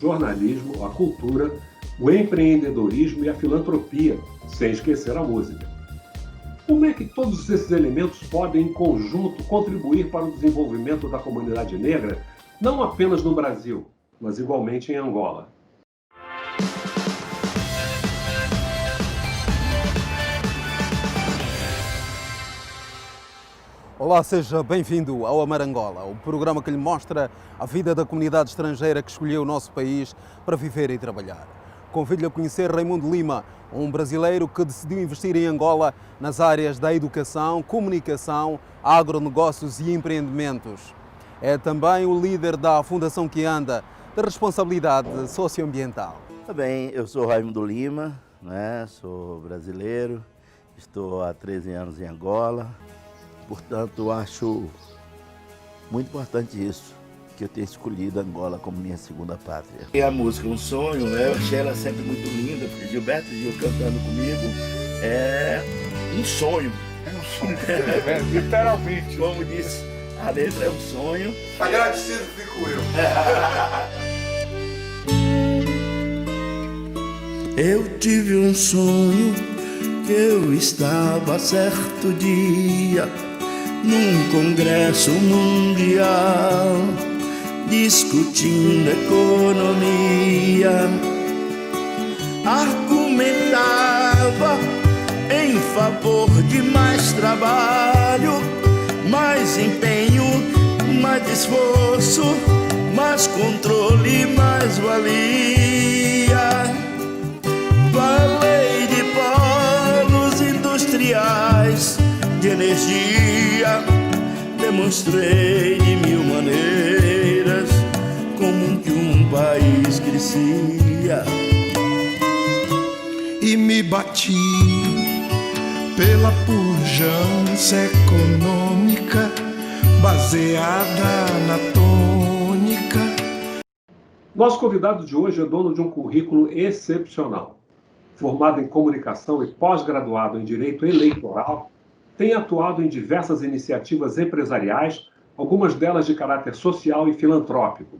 jornalismo, a cultura, o empreendedorismo e a filantropia, sem esquecer a música. Como é que todos esses elementos podem, em conjunto, contribuir para o desenvolvimento da comunidade negra, não apenas no Brasil, mas igualmente em Angola? Olá, seja bem-vindo ao Amar Angola, o programa que lhe mostra a vida da comunidade estrangeira que escolheu o nosso país para viver e trabalhar. Convido-lhe a conhecer Raimundo Lima, um brasileiro que decidiu investir em Angola nas áreas da educação, comunicação, agronegócios e empreendimentos. É também o líder da Fundação Que Anda, da responsabilidade socioambiental. Bem, eu sou Raimundo Lima, sou brasileiro, estou há 13 anos em Angola. Portanto, acho muito importante isso, que eu tenho escolhido Angola como minha segunda pátria. E a música Um Sonho, eu achei ela sempre muito linda, porque Gilberto Gil cantando comigo é um sonho. É um sonho, literalmente. Como disse, a letra é um sonho. Agradecido fico eu. Eu tive um sonho que eu estava certo dia num congresso mundial discutindo economia. Argumentava em favor de mais trabalho, mais empenho, mais esforço, mais controle, mais valia. Falei de polos industriais, de energia, demonstrei de mil maneiras como que um país crescia. E me bati pela pujança econômica baseada na tônica. Nosso convidado de hoje é dono de um currículo excepcional. Formado em comunicação e pós-graduado em direito eleitoral, tem atuado em diversas iniciativas empresariais, algumas delas de caráter social e filantrópico,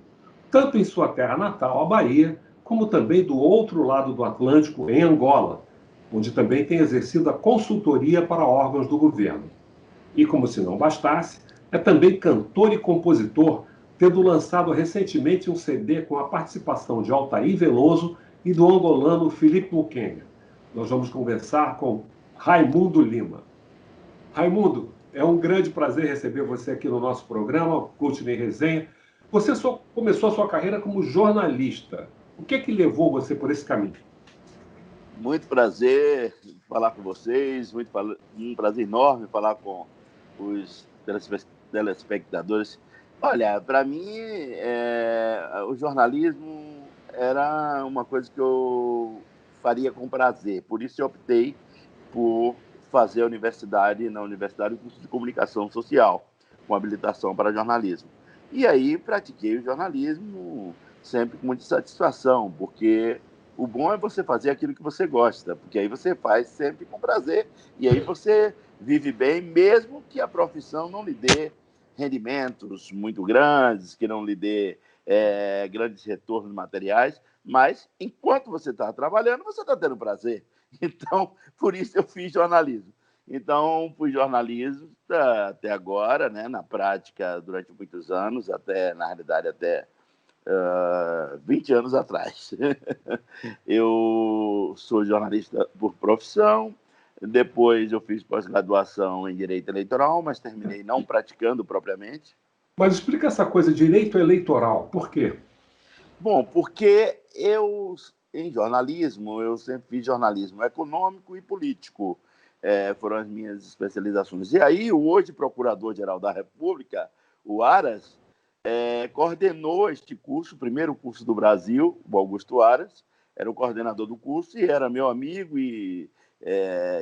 tanto em sua terra natal, a Bahia, como também do outro lado do Atlântico, em Angola, onde também tem exercido a consultoria para órgãos do governo. E como se não bastasse, é também cantor e compositor, tendo lançado recentemente um CD com a participação de Altair Veloso e do angolano Filipe Mukenga. Nós vamos conversar com Raimundo Lima. Raimundo, é um grande prazer receber você aqui no nosso programa, Coaching Resenha. Você só começou a sua carreira como jornalista. O que é que levou você por esse caminho? Muito prazer falar com vocês, um prazer enorme falar com os telespectadores. Olha, para mim, o jornalismo era uma coisa que eu faria com prazer. Por isso eu optei por fazer na universidade o curso de comunicação social, com habilitação para jornalismo. E aí pratiquei o jornalismo sempre com muita satisfação, porque o bom é você fazer aquilo que você gosta, porque aí você faz sempre com prazer, e aí você vive bem, mesmo que a profissão não lhe dê rendimentos muito grandes, que não lhe dê grandes retornos materiais, mas enquanto você está trabalhando, você está tendo prazer. Então, por isso eu fiz jornalismo. Então, fui jornalista até agora, na prática, durante muitos anos, na realidade, até 20 anos atrás. Eu sou jornalista por profissão, depois eu fiz pós-graduação em Direito Eleitoral, mas terminei não praticando propriamente. Mas explica essa coisa, direito eleitoral, por quê? Bom, porque em jornalismo, eu sempre fiz jornalismo econômico e político. Foram as minhas especializações. E aí, o hoje Procurador-Geral da República, o Aras, coordenou este curso, o primeiro curso do Brasil, o Augusto Aras, era o coordenador do curso e era meu amigo e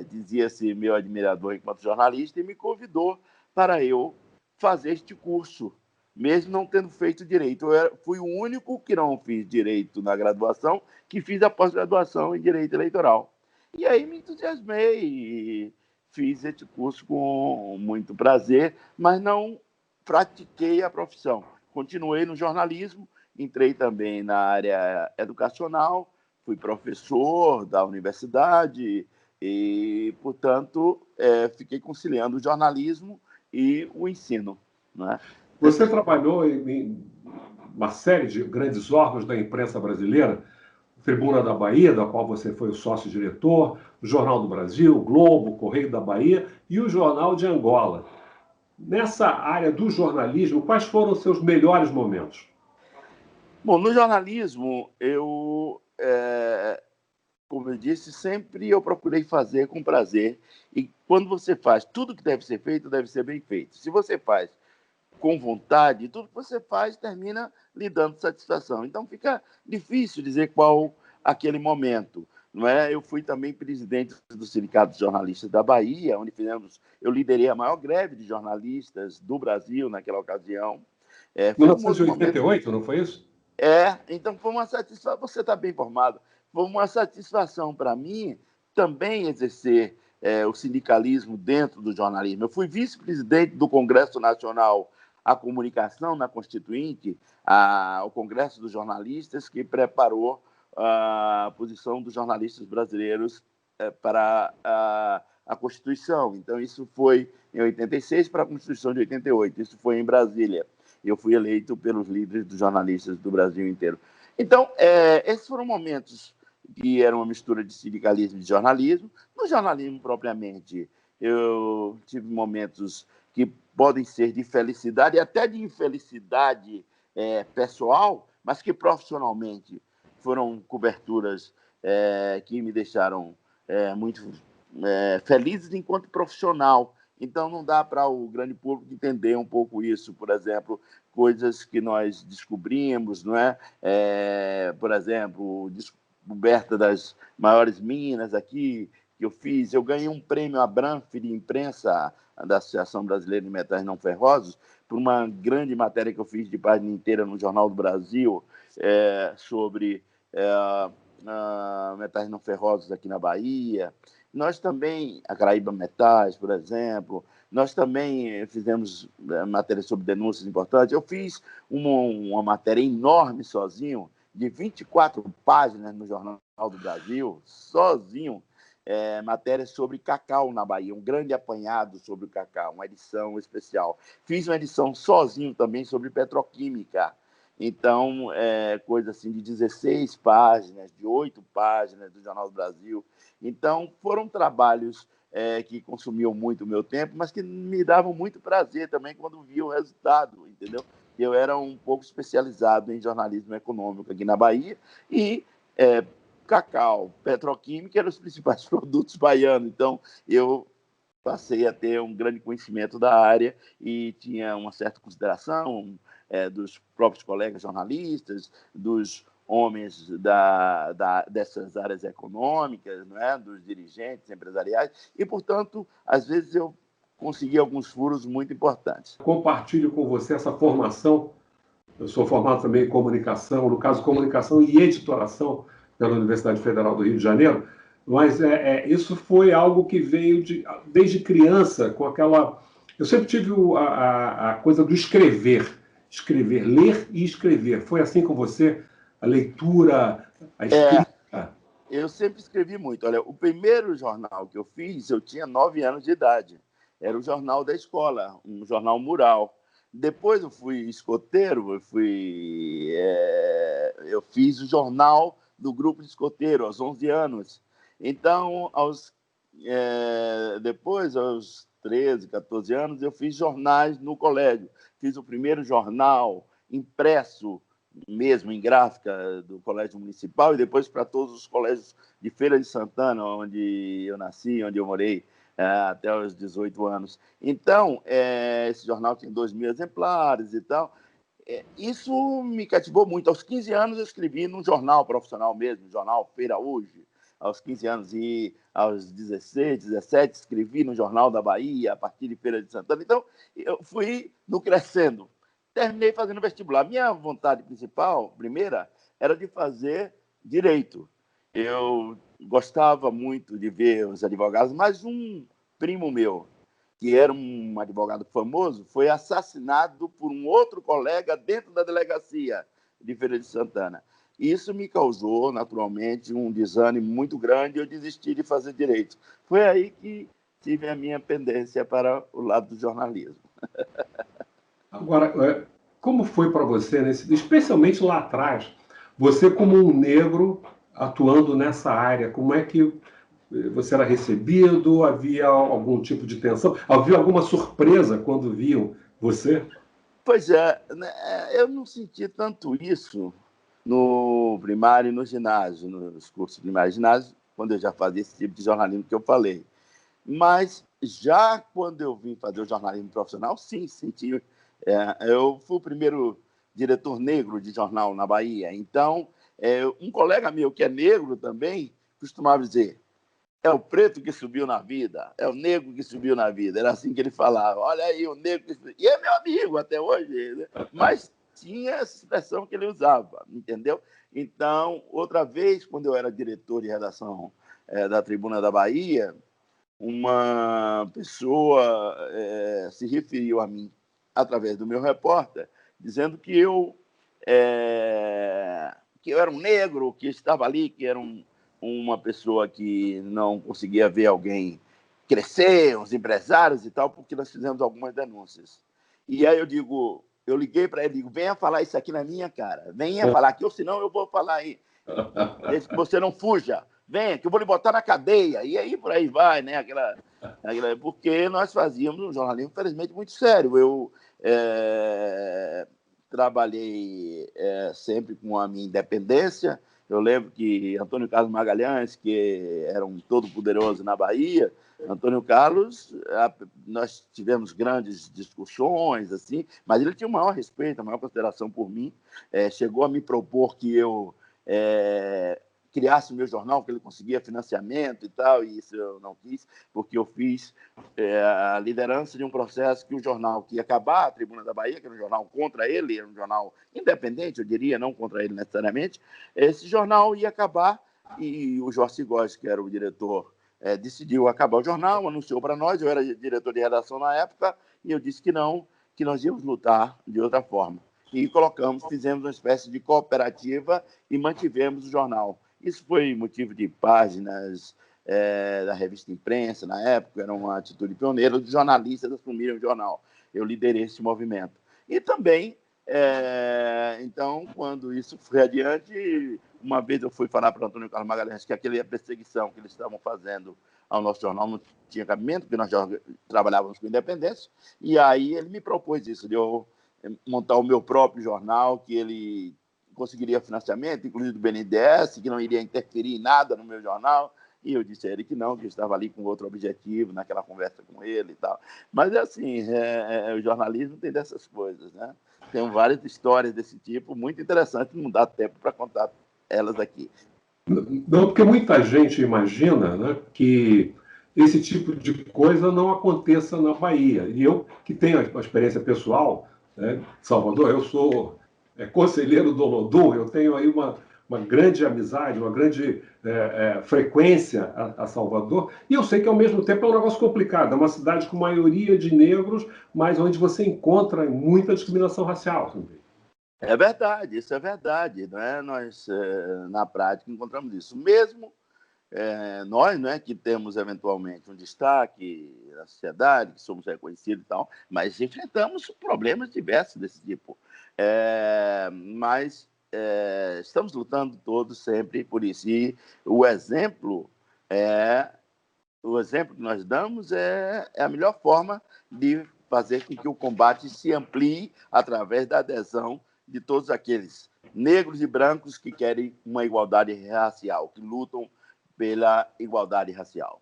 dizia-se meu admirador enquanto jornalista e me convidou para eu fazer este curso, mesmo não tendo feito direito. Eu fui o único que não fiz direito na graduação, que fiz a pós-graduação em direito eleitoral. E aí me entusiasmei e fiz esse curso com muito prazer, mas não pratiquei a profissão. Continuei no jornalismo entrei também na área educacional, fui professor da universidade e, portanto, fiquei conciliando o jornalismo e o ensino, né? Você trabalhou em uma série de grandes órgãos da imprensa brasileira, Tribuna da Bahia, da qual você foi o sócio-diretor, o Jornal do Brasil, o Globo, o Correio da Bahia e o Jornal de Angola. Nessa área do jornalismo, quais foram os seus melhores momentos? Bom, no jornalismo, como eu disse, sempre eu procurei fazer com prazer. E quando você faz tudo que deve ser bem feito. Se você faz com vontade, tudo que você faz termina lhe dando satisfação. Então fica difícil dizer qual aquele momento. Não é? Eu fui também presidente do Sindicato de Jornalistas da Bahia, onde eu liderei a maior greve de jornalistas do Brasil naquela ocasião. Foi um outro momento. 1988, não foi isso? Então foi uma satisfação, você está bem informado, foi uma satisfação para mim também exercer o sindicalismo dentro do jornalismo. Eu fui vice-presidente do Congresso Nacional à Comunicação na Constituinte, o Congresso dos Jornalistas, que preparou a posição dos jornalistas brasileiros para a Constituição. Então, isso foi em 86 para a Constituição de 88, isso foi em Brasília. Eu fui eleito pelos líderes dos jornalistas do Brasil inteiro. Então, esses foram momentos que eram uma mistura de sindicalismo e de jornalismo. No jornalismo, propriamente, eu tive momentos que podem ser de felicidade e até de infelicidade pessoal, mas que profissionalmente foram coberturas que me deixaram muito felizes enquanto profissional. Então, não dá para o grande público entender um pouco isso. Por exemplo, coisas que nós descobrimos, não é? Por exemplo, descoberta das maiores minas aqui que eu fiz. Eu ganhei um prêmio Abranf de imprensa da Associação Brasileira de Metais Não Ferrosos por uma grande matéria que eu fiz de página inteira no Jornal do Brasil sobre metais não ferrosos aqui na Bahia. Nós também, a Caraíba Metais, por exemplo, nós também fizemos matérias sobre denúncias importantes. Eu fiz uma matéria enorme sozinho, de 24 páginas no Jornal do Brasil, sozinho, matéria sobre cacau na Bahia, um grande apanhado sobre o cacau, uma edição especial. Fiz uma edição sozinho também sobre petroquímica. Então, coisa assim de 16 páginas, de 8 páginas do Jornal do Brasil. Então, foram trabalhos que consumiam muito o meu tempo, mas que me davam muito prazer também quando via o resultado, entendeu? Eu era um pouco especializado em jornalismo econômico aqui na Bahia e cacau, petroquímica eram os principais produtos baianos. Então, eu passei a ter um grande conhecimento da área e tinha uma certa consideração dos próprios colegas jornalistas, dos homens dessas áreas econômicas, não é? Dos dirigentes empresariais, e, portanto, às vezes eu consegui alguns furos muito importantes. Compartilho com você essa formação. Eu sou formado também em comunicação, no caso, comunicação e editoração pela Universidade Federal do Rio de Janeiro, mas isso foi algo que veio desde criança, com aquela... Eu sempre tive a coisa do escrever, ler e escrever. Foi assim com você? A leitura, a escrita? Eu sempre escrevi muito. Olha, o primeiro jornal que eu fiz, eu tinha 9 anos de idade. Era o jornal da escola, um jornal mural. Depois eu fui escoteiro, eu fiz o jornal do grupo de escoteiro aos 11 anos. Então, depois, aos 13, 14 anos, eu fiz jornais no colégio. Fiz o primeiro jornal impresso, mesmo em gráfica, do Colégio Municipal, e depois para todos os colégios de Feira de Santana, onde eu nasci, onde eu morei até os 18 anos. Então, esse jornal tem 2.000 exemplares e tal. Isso me cativou muito. Aos 15 anos, eu escrevi num jornal profissional mesmo, jornal Feira Hoje. Aos 15 anos e aos 16, 17, escrevi no Jornal da Bahia, a partir de Feira de Santana. Então, eu fui no crescendo. Terminei fazendo vestibular. Minha vontade principal, primeira, era de fazer direito. Eu gostava muito de ver os advogados, mas um primo meu, que era um advogado famoso, foi assassinado por um outro colega dentro da delegacia. de Feira de Santana. Isso me causou, naturalmente, um desânimo muito grande e eu desisti de fazer direito. Foi aí que tive a minha pendência para o lado do jornalismo. Agora, como foi para você, especialmente lá atrás, você como um negro atuando nessa área, como é que você era recebido? Havia algum tipo de tensão? Havia alguma surpresa quando viam você? Pois é, né, eu não senti tanto isso no primário e no ginásio, nos cursos primários e ginásio, quando eu já fazia esse tipo de jornalismo que eu falei. Mas já quando eu vim fazer o jornalismo profissional, sim, senti. Eu fui o primeiro diretor negro de jornal na Bahia. Então, um colega meu que é negro também costumava dizer: é o preto que subiu na vida, é o negro que subiu na vida. Era assim que ele falava. Olha aí, o negro que subiu. E é meu amigo até hoje, né? Mas tinha essa expressão que ele usava, entendeu? Então, outra vez, quando eu era diretor de redação da Tribuna da Bahia, uma pessoa se referiu a mim através do meu repórter, dizendo que eu era um negro, que estava ali, que era uma pessoa que não conseguia ver alguém crescer, os empresários e tal, porque nós fizemos algumas denúncias. E aí eu liguei para ele e digo: venha falar isso aqui na minha cara, venha falar aqui, ou senão eu vou falar aí. Desde que você não fuja, venha, que eu vou lhe botar na cadeia. E aí por aí vai, né? Porque nós fazíamos um jornalismo, infelizmente, muito sério. Eu trabalhei sempre com a minha independência. Eu lembro que Antônio Carlos Magalhães, que era um todo-poderoso na Bahia, Antônio Carlos, nós tivemos grandes discussões, assim, mas ele tinha o maior respeito, a maior consideração por mim. Chegou a me propor que eu criasse o meu jornal, porque ele conseguia financiamento e tal, e isso eu não quis, porque eu fiz a liderança de um processo que o jornal que ia acabar, a Tribuna da Bahia, que era um jornal contra ele, era um jornal independente, eu diria, não contra ele necessariamente, esse jornal ia acabar e o Jorge Góes, que era o diretor, decidiu acabar o jornal, anunciou para nós, eu era diretor de redação na época, e eu disse que não, que nós íamos lutar de outra forma. E fizemos uma espécie de cooperativa e mantivemos o jornal. Isso foi motivo de páginas da revista Imprensa, na época, era uma atitude pioneira, os jornalistas assumiram o jornal. Eu liderei esse movimento. E também, então, quando isso foi adiante, uma vez eu fui falar para o Antônio Carlos Magalhães que aquela perseguição que eles estavam fazendo ao nosso jornal não tinha cabimento, porque nós já trabalhávamos com independência, e aí ele me propôs isso, de eu montar o meu próprio jornal, que ele conseguiria financiamento, inclusive do BNDES, que não iria interferir em nada no meu jornal, e eu disse a ele que não, que eu estava ali com outro objetivo, naquela conversa com ele e tal. Mas, assim, o jornalismo tem dessas coisas, né? Tem várias histórias desse tipo, muito interessantes, não dá tempo para contar elas aqui. Não, porque muita gente imagina, né, que esse tipo de coisa não aconteça na Bahia. E eu, que tenho uma experiência pessoal, né, Salvador, eu sou conselheiro do Olodum, eu tenho aí uma grande amizade, uma grande frequência a Salvador, e eu sei que ao mesmo tempo é um negócio complicado, é uma cidade com maioria de negros, mas onde você encontra muita discriminação racial também. É verdade, isso é verdade, não é? Nós, na prática, encontramos isso. Mesmo nós, não é, que temos eventualmente um destaque na sociedade, que somos reconhecidos e tal, mas enfrentamos problemas diversos desse tipo. Mas estamos lutando todos sempre por isso. E o exemplo que nós damos é a melhor forma de fazer com que o combate se amplie através da adesão de todos aqueles negros e brancos que querem uma igualdade racial, que lutam pela igualdade racial.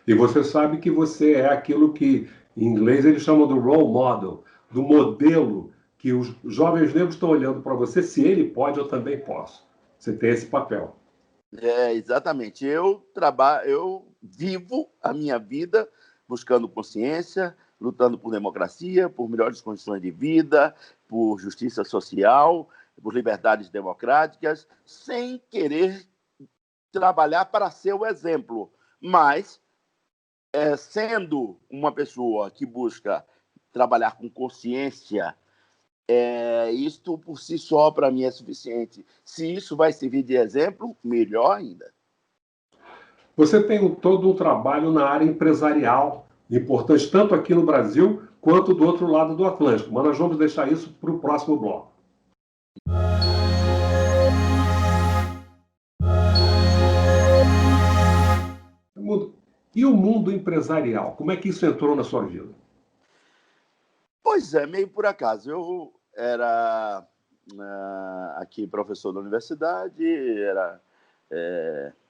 E você sabe que você é aquilo que, em inglês, eles chamam do role model, do modelo que os jovens negros estão olhando para você. Se ele pode, eu também posso. Você tem esse papel. Exatamente. Eu vivo a minha vida buscando consciência, lutando por democracia, por melhores condições de vida, por justiça social, por liberdades democráticas, sem querer trabalhar para ser o exemplo, mas sendo uma pessoa que busca trabalhar com consciência isto por si só, para mim, é suficiente. Se isso vai servir de exemplo, melhor ainda. Você tem todo um trabalho na área empresarial, importante tanto aqui no Brasil quanto do outro lado do Atlântico. Mas nós vamos deixar isso para o próximo bloco. E o mundo empresarial? Como é que isso entrou na sua vida? Pois é, meio por acaso. Eu era aqui professor da universidade,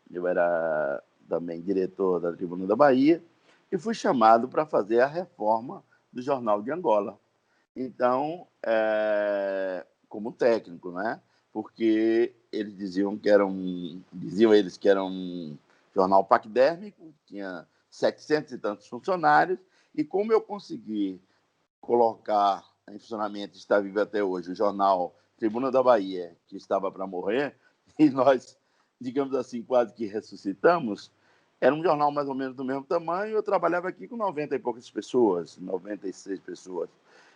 eu era também diretor da Tribuna da Bahia e fui chamado para fazer a reforma do Jornal de Angola. Então, como técnico, né? Porque eles diziam que era um jornal paquidérmico, tinha 700 e tantos funcionários, e como eu consegui colocar em funcionamento, está vivo até hoje, o jornal Tribuna da Bahia, que estava para morrer, e nós, digamos assim, quase que ressuscitamos, era um jornal mais ou menos do mesmo tamanho, eu trabalhava aqui com 90 e poucas pessoas, 96 pessoas.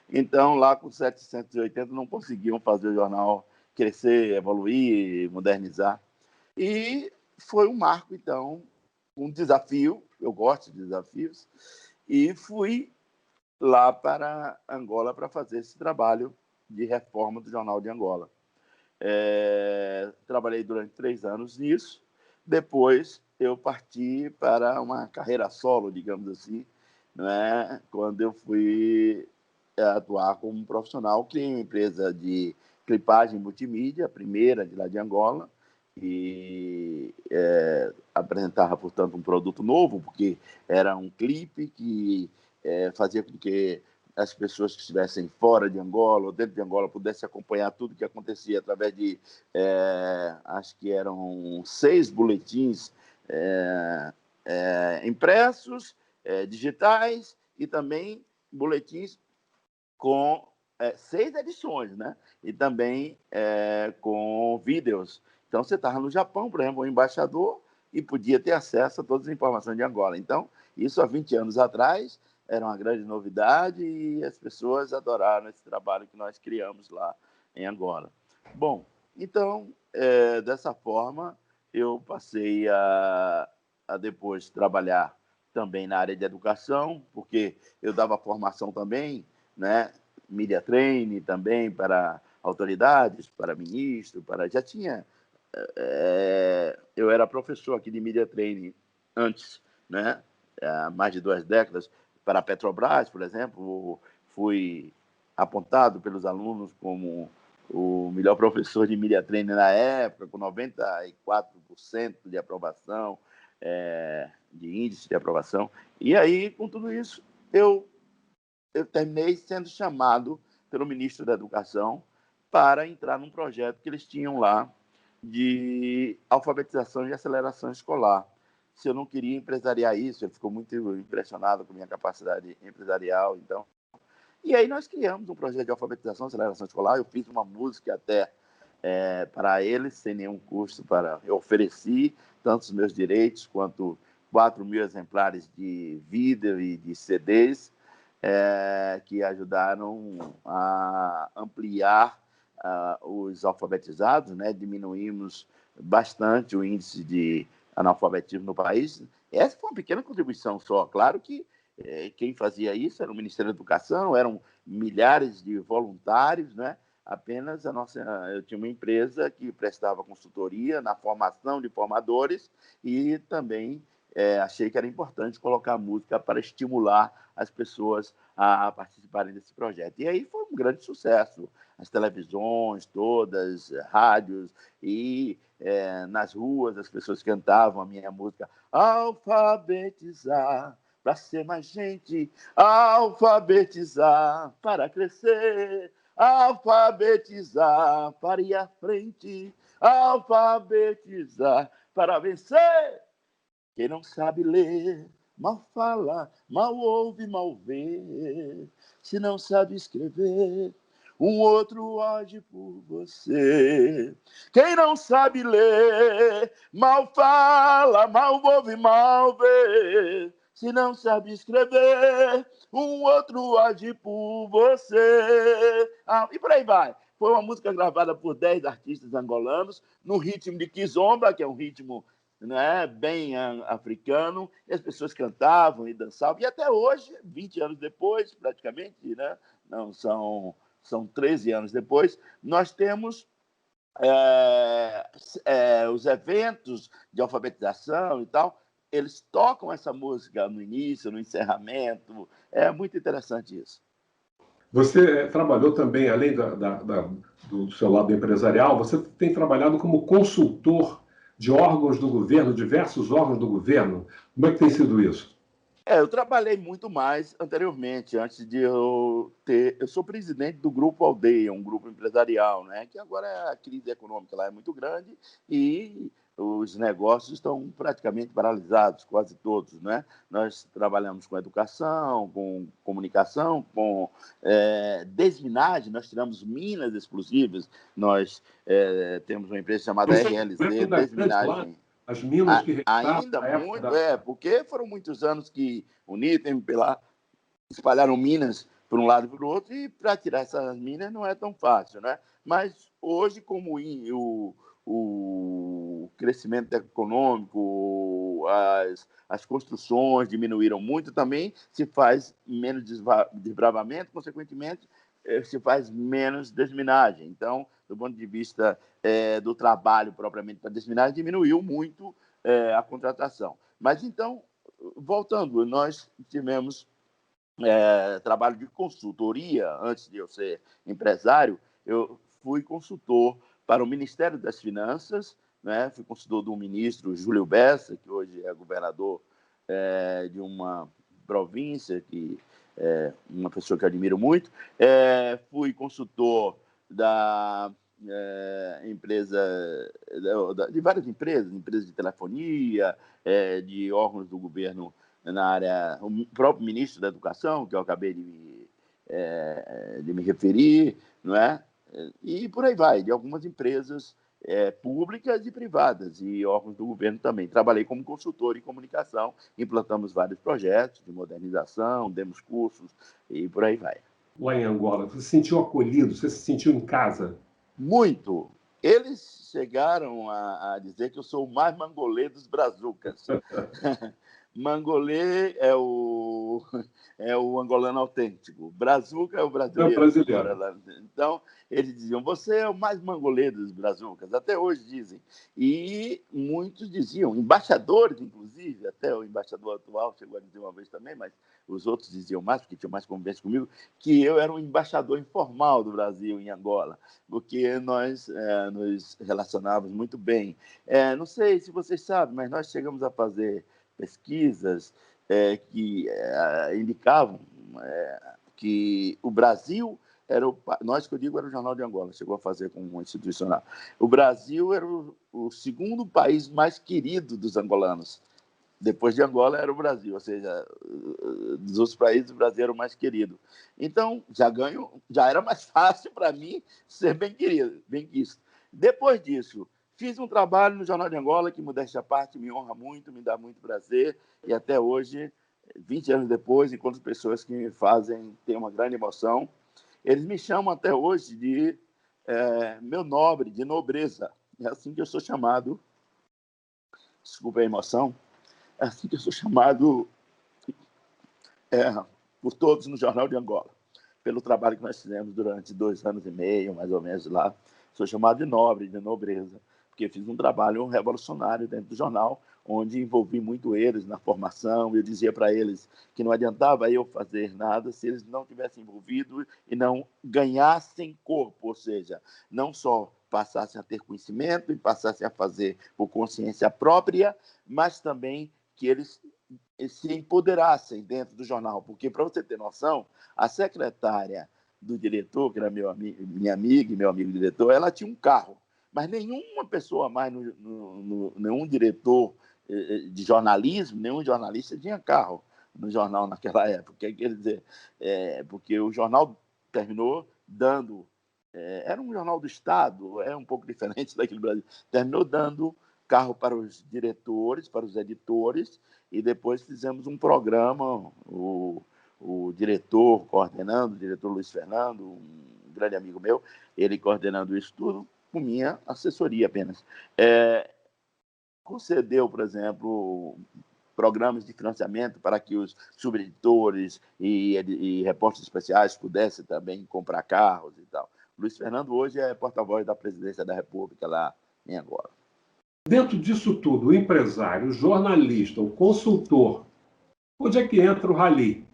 Então, lá com 780, não conseguiam fazer o jornal crescer, evoluir, modernizar. E foi um marco, então, um desafio, eu gosto de desafios, e fui lá para Angola para fazer esse trabalho de reforma do Jornal de Angola. Trabalhei durante 3 anos nisso, depois eu parti para uma carreira solo, digamos assim, né? Quando eu fui atuar como profissional, criei uma empresa de clipagem multimídia, a primeira de lá de Angola, e apresentava, portanto, um produto novo, porque era um clipe que fazia com que as pessoas que estivessem fora de Angola ou dentro de Angola pudessem acompanhar tudo o que acontecia através de, acho que eram 6 boletins impressos, digitais, e também boletins com 6 edições, né? E também com vídeos. Então, você estava no Japão, por exemplo, um embaixador, e podia ter acesso a todas as informações de Angola. Então, isso há 20 anos atrás era uma grande novidade e as pessoas adoraram esse trabalho que nós criamos lá em Angola. Bom, então, dessa forma, eu passei a depois trabalhar também na área de educação, porque eu dava formação também, né? Media training também para autoridades, para ministro, já tinha... eu era professor aqui de media training antes, né? Há mais de 2 décadas, para a Petrobras, por exemplo. Fui apontado pelos alunos como o melhor professor de media training na época, com 94% de aprovação, de índice de aprovação. E aí, com tudo isso, eu terminei sendo chamado pelo ministro da Educação para entrar num projeto que eles tinham lá de alfabetização e aceleração escolar. Se eu não queria empresariar isso, ele ficou muito impressionado com a minha capacidade empresarial. Então, e aí nós criamos um projeto de alfabetização e aceleração escolar. Eu fiz uma música até para eles, sem nenhum custo. Eu ofereci tanto os meus direitos quanto 4.000 exemplares de vídeo e de CDs, que ajudaram a ampliar os alfabetizados, né? Diminuímos bastante o índice de analfabetismo no país. Essa foi uma pequena contribuição só. Claro que quem fazia isso era o Ministério da Educação, eram milhares de voluntários, né? Apenas eu tinha uma empresa que prestava consultoria na formação de formadores e também achei que era importante colocar música para estimular as pessoas a participarem desse projeto. E aí foi um grande sucesso. As televisões todas, rádios, e nas ruas as pessoas cantavam a minha música. Alfabetizar para ser mais gente, alfabetizar para crescer, alfabetizar para ir à frente, alfabetizar para vencer. Quem não sabe ler, mal fala, mal ouve, mal vê. Se não sabe escrever, um outro age por você. Quem não sabe ler, mal fala, mal ouve, mal vê. Se não sabe escrever, um outro age por você. E por aí vai. Foi uma música gravada por 10 artistas angolanos, no ritmo de kizomba, que é um ritmo, né, bem africano, e as pessoas cantavam e dançavam. E até hoje, 20 anos depois, praticamente, né, não são 13 anos depois, nós temos os eventos de alfabetização e tal, eles tocam essa música no início, no encerramento. É muito interessante isso. Você trabalhou também, além do seu lado empresarial, você tem trabalhado como consultor de órgãos do governo, diversos órgãos do governo. Como é que tem sido isso? Eu trabalhei muito mais anteriormente, antes de eu ter... Eu sou presidente do Grupo Aldeia, um grupo empresarial, né? Que agora a crise econômica lá é muito grande e os negócios estão praticamente paralisados, quase todos, né? Nós trabalhamos com educação, com comunicação, com desminagem, nós tiramos minas explosivas, nós temos uma empresa chamada RLZ, Desminagem. As minas que restaram ainda muito, porque foram muitos anos que o NITEM espalharam minas por um lado e para o outro, e para tirar essas minas não é tão fácil, né? Mas hoje, como o crescimento econômico, as construções diminuíram muito, também se faz menos desbravamento, consequentemente, se faz menos desminagem. Então, do ponto de vista do trabalho propriamente para desminagem, diminuiu muito a contratação. Mas, então, voltando, nós tivemos trabalho de consultoria. Antes de eu ser empresário, eu fui consultor para o Ministério das Finanças, né? Fui consultor do ministro Júlio Bessa, que hoje é governador de uma província, uma pessoa que eu admiro muito. Fui consultor da empresa, de várias empresas de telefonia, de órgãos do governo na área, o próprio ministro da Educação, que eu acabei de me referir, não é? E por aí vai, de algumas empresas públicas e privadas, e órgãos do governo também. Trabalhei como consultor em comunicação, implantamos vários projetos de modernização, demos cursos e por aí vai. Lá em Angola, você se sentiu acolhido? Você se sentiu em casa? Muito. Eles chegaram a dizer que eu sou o mais mangolê dos brazucas. Mangolê é o angolano autêntico. Brazuca é o brasileiro. Então, eles diziam, você é o mais mangolê dos brazucas. Até hoje dizem. E muitos diziam, embaixadores, inclusive, até o embaixador atual chegou a dizer uma vez também, mas os outros diziam mais, porque tinham mais convivência comigo, que eu era um embaixador informal do Brasil em Angola, porque nós nos relacionávamos muito bem. Não sei se vocês sabem, mas nós chegamos a fazer pesquisas que indicavam que o Brasil nós que eu digo era o Jornal de Angola, chegou a fazer com um institucional. O Brasil era o segundo país mais querido dos angolanos. Depois de Angola era o Brasil, ou seja, dos outros países o Brasil era o mais querido. Então, já era mais fácil para mim ser bem querido, bem quisto. Depois disso, fiz um trabalho no Jornal de Angola que, modéstia à parte, me honra muito, me dá muito prazer, e até hoje, 20 anos depois, encontro pessoas que me fazem ter uma grande emoção. Eles me chamam até hoje de meu nobre, de nobreza. É assim que eu sou chamado, desculpa a emoção, é assim que eu sou chamado por todos no Jornal de Angola, pelo trabalho que nós fizemos durante 2 anos e meio, mais ou menos, lá. Sou chamado de nobre, de nobreza, porque fiz um trabalho revolucionário dentro do jornal, onde envolvi muito eles na formação. Eu dizia para eles que não adiantava eu fazer nada se eles não tivessem envolvido e não ganhassem corpo, ou seja, não só passassem a ter conhecimento e passassem a fazer por consciência própria, mas também que eles se empoderassem dentro do jornal. Porque, para você ter noção, a secretária do diretor, que era minha amiga e meu amigo diretor, ela tinha um carro, mas nenhuma pessoa mais, nenhum diretor de jornalismo, nenhum jornalista tinha carro no jornal naquela época. Quer dizer, porque o jornal terminou dando... era um jornal do Estado, é um pouco diferente daquele do Brasil. Terminou dando carro para os diretores, para os editores, e depois fizemos um programa, o diretor coordenando, o diretor Luiz Fernando, um grande amigo meu, ele coordenando isso tudo, com minha assessoria apenas. Concedeu, por exemplo, programas de financiamento para que os subeditores e repórteres especiais pudessem também comprar carros e tal. Luiz Fernando hoje é porta-voz da Presidência da República lá em Angola. Dentro disso tudo, o empresário, o jornalista, o consultor, onde é que entra o Rally?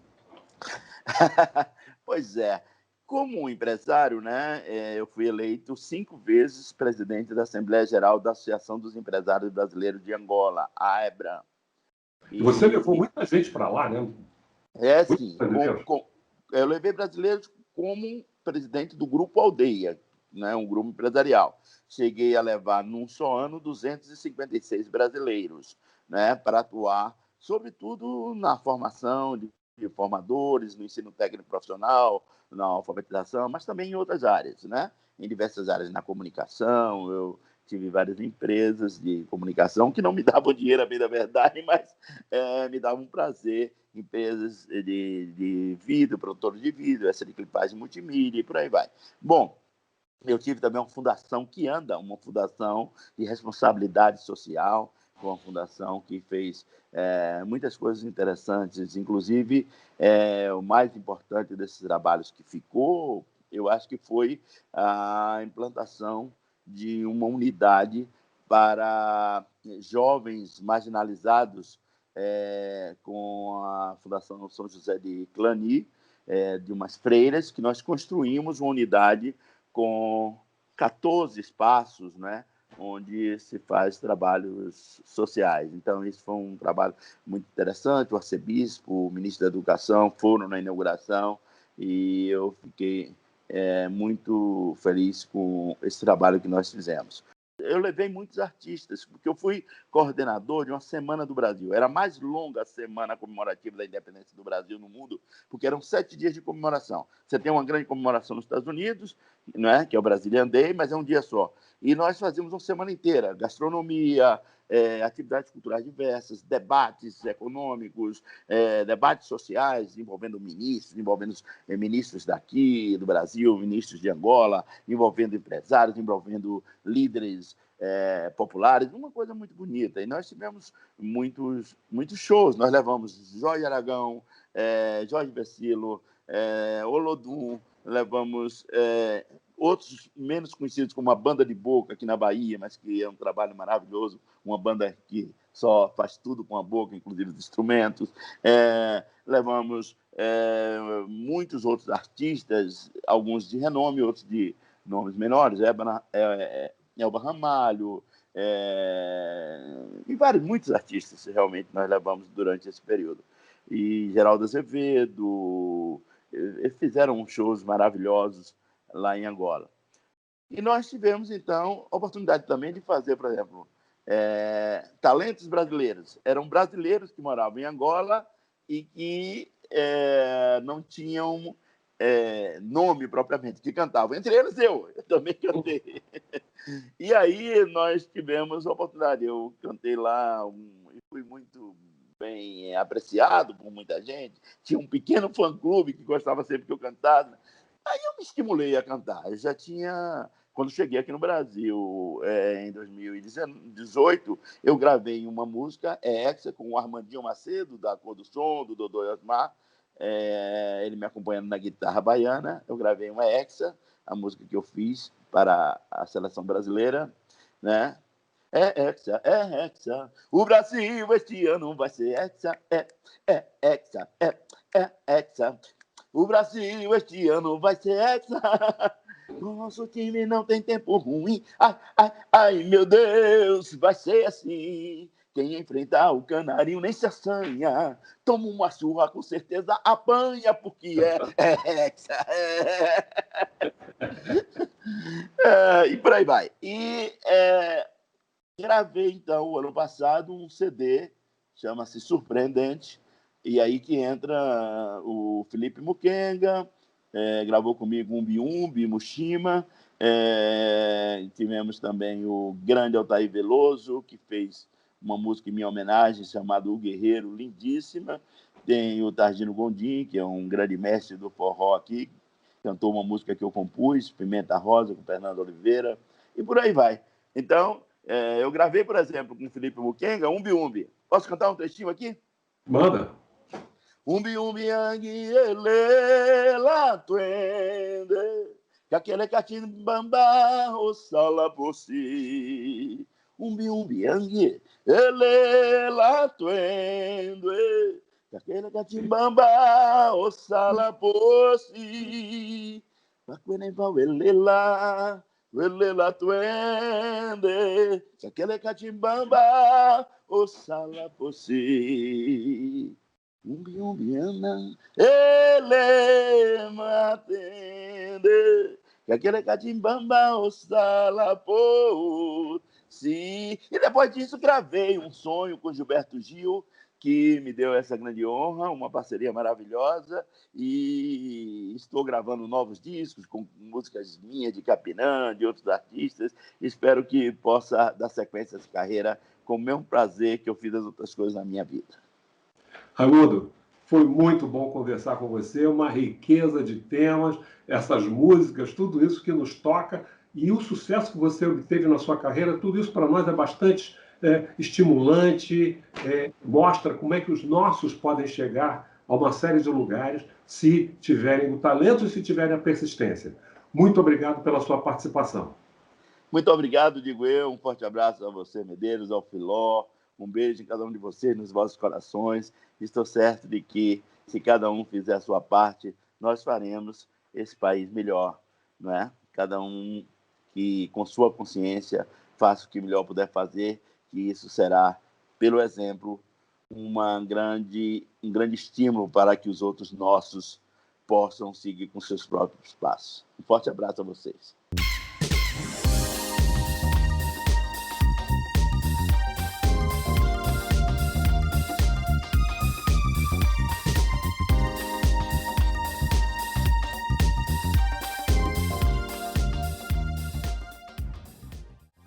Pois é. Como empresário, né, eu fui eleito 5 vezes presidente da Assembleia Geral da Associação dos Empresários Brasileiros de Angola, a AEBRA. E você levou muita gente para lá, né? Sim. Eu levei brasileiros como presidente do Grupo Aldeia, né, um grupo empresarial. Cheguei a levar, num só ano, 256 brasileiros, né, para atuar, sobretudo na formação de formadores, no ensino técnico profissional, na alfabetização, mas também em outras áreas, né? Em diversas áreas, na comunicação. Eu tive várias empresas de comunicação que não me davam dinheiro, a bem da verdade, mas me davam um prazer, empresas de vídeo, produtores de vídeo, essa de clipagem multimídia e por aí vai. Bom, eu tive também uma fundação que anda, uma fundação de responsabilidade social, uma fundação que fez muitas coisas interessantes, inclusive o mais importante desses trabalhos que ficou, eu acho que foi a implantação de uma unidade para jovens marginalizados com a Fundação São José de Clani, de umas freiras, que nós construímos uma unidade com 14 espaços, né, onde se faz trabalhos sociais. Então, isso foi um trabalho muito interessante. O arcebispo, o ministro da Educação foram na inauguração e eu fiquei muito feliz com esse trabalho que nós fizemos. Eu levei muitos artistas, porque eu fui coordenador de uma Semana do Brasil. Era a mais longa semana comemorativa da independência do Brasil no mundo, porque eram 7 dias de comemoração. Você tem uma grande comemoração nos Estados Unidos, né, que é o Brazilian Day, mas é um dia só. E nós fazíamos uma semana inteira, gastronomia, atividades culturais diversas, debates econômicos, debates sociais envolvendo ministros, envolvendo ministros daqui, do Brasil, ministros de Angola, envolvendo empresários, envolvendo líderes populares, uma coisa muito bonita. E nós tivemos muitos shows. Nós levamos Jorge Aragão, Jorge Versilo, Olodum, levamos outros menos conhecidos, como a Banda de Boca, aqui na Bahia, mas que é um trabalho maravilhoso, uma banda que só faz tudo com a boca, inclusive os instrumentos. Levamos muitos outros artistas, alguns de renome, outros de nomes menores, Elba Ramalho, e muitos artistas, realmente, nós levamos durante esse período. E Geraldo Azevedo, fizeram shows maravilhosos lá em Angola. E nós tivemos, então, a oportunidade também de fazer, por exemplo, talentos brasileiros. Eram brasileiros que moravam em Angola e que não tinham nome propriamente, que cantavam. Entre eles, eu também cantei. E aí nós tivemos a oportunidade. Eu cantei lá e fui muito bem apreciado por muita gente. Tinha um pequeno fã-clube que gostava sempre que eu cantasse. Aí eu me estimulei a cantar. Eu já tinha... Quando cheguei aqui no Brasil, em 2018, eu gravei uma música, Hexa, com o Armandinho Macedo, da Cor do Som, do Dodô e Osmar. Ele me acompanhando na guitarra baiana. Eu gravei uma Hexa, a música que eu fiz para a seleção brasileira, né? Hexa, Hexa. O Brasil este ano vai ser Hexa, Hexa, Hexa. O Brasil este ano vai ser Hexa. Nosso time não tem tempo ruim. Ai, ai, ai, meu Deus, vai ser assim. Quem enfrentar o canarinho nem se assanha. Toma uma surra, com certeza apanha, porque é Hexa. E por aí vai. E gravei, então, o ano passado, um CD, chama-se Surpreendente, e aí que entra o Felipe Mukenga, gravou comigo Umbi, Mushima, tivemos também o grande Altair Veloso, que fez uma música em minha homenagem chamada O Guerreiro, lindíssima. Tem o Targino Gondim, que é um grande mestre do forró aqui, cantou uma música que eu compus, Pimenta Rosa, com Fernando Oliveira, e por aí vai. Então, eu gravei, por exemplo, com o Felipe Muquenga, Umbi Umbi. Posso cantar um trechinho aqui? Manda. Umbi Umbi Anguiele La Tuende, que aquele catimbamba o sala por si. Umbi Umbi Anguiele La Tuende, que aquele catimbamba o sala por si. Welela tuende, que aquele catimbamba o sala por si. Umbiana, ele matende, que aquele catimbamba o sala por si. E depois disso gravei Um Sonho com Gilberto Gil, que me deu essa grande honra, uma parceria maravilhosa, e estou gravando novos discos com músicas minhas, de Capinã, de outros artistas. Espero que possa dar sequência a essa carreira com o mesmo prazer que eu fiz as outras coisas na minha vida. Raimundo, foi muito bom conversar com você, uma riqueza de temas, essas músicas, tudo isso que nos toca, e o sucesso que você obteve na sua carreira, tudo isso para nós é bastante estimulante, mostra como é que os nossos podem chegar a uma série de lugares se tiverem o talento e se tiverem a persistência. Muito obrigado pela sua participação. Muito obrigado, digo eu. Um forte abraço a você, Medeiros, ao Filó. Um beijo em cada um de vocês, nos vossos corações. Estou certo de que, se cada um fizer a sua parte, nós faremos esse país melhor, não é? Cada um que, com sua consciência, faça o que melhor puder fazer, que isso será, pelo exemplo, um grande estímulo para que os outros nossos possam seguir com seus próprios passos. Um forte abraço a vocês.